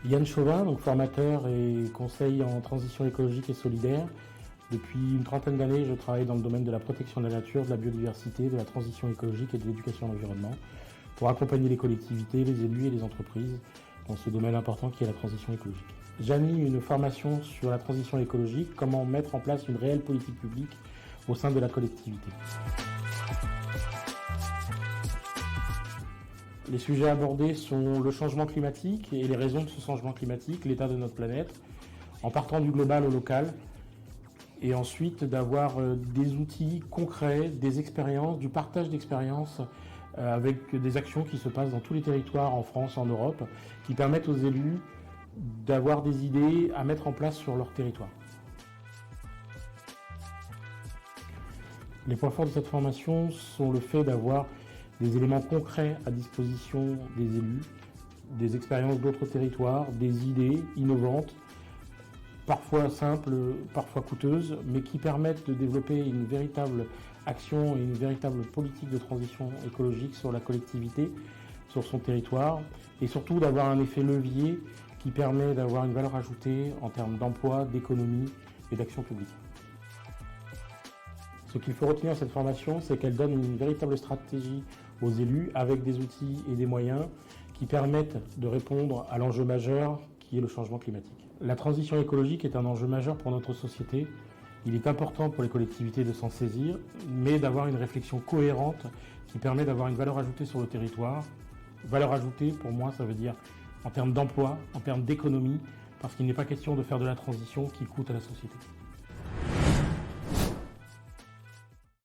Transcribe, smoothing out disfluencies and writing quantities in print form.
Yann Chauvin, donc formateur et conseil en transition écologique et solidaire. Depuis une trentaine d'années, je travaille dans le domaine de la protection de la nature, de la biodiversité, de la transition écologique et de l'éducation à l'environnement pour accompagner les collectivités, les élus et les entreprises dans ce domaine important qui est la transition écologique. J'anime une formation sur la transition écologique, comment mettre en place une réelle politique publique au sein de la collectivité. Les sujets abordés sont le changement climatique et les raisons de ce changement climatique, l'état de notre planète, en partant du global au local, et ensuite d'avoir des outils concrets, des expériences, du partage d'expériences avec des actions qui se passent dans tous les territoires en France, en Europe, qui permettent aux élus d'avoir des idées à mettre en place sur leur territoire. Les points forts de cette formation sont le fait d'avoir des éléments concrets à disposition des élus, des expériences d'autres territoires, des idées innovantes, parfois simples, parfois coûteuses, mais qui permettent de développer une véritable action et une véritable politique de transition écologique sur la collectivité, sur son territoire, et surtout d'avoir un effet levier qui permet d'avoir une valeur ajoutée en termes d'emploi, d'économie et d'action publique. Ce qu'il faut retenir de cette formation, c'est qu'elle donne une véritable stratégie aux élus avec des outils et des moyens qui permettent de répondre à l'enjeu majeur qui est le changement climatique. La transition écologique est un enjeu majeur pour notre société. Il est important pour les collectivités de s'en saisir, mais d'avoir une réflexion cohérente qui permet d'avoir une valeur ajoutée sur le territoire. Valeur ajoutée, pour moi, ça veut dire en termes d'emploi, en termes d'économie, parce qu'il n'est pas question de faire de la transition qui coûte à la société.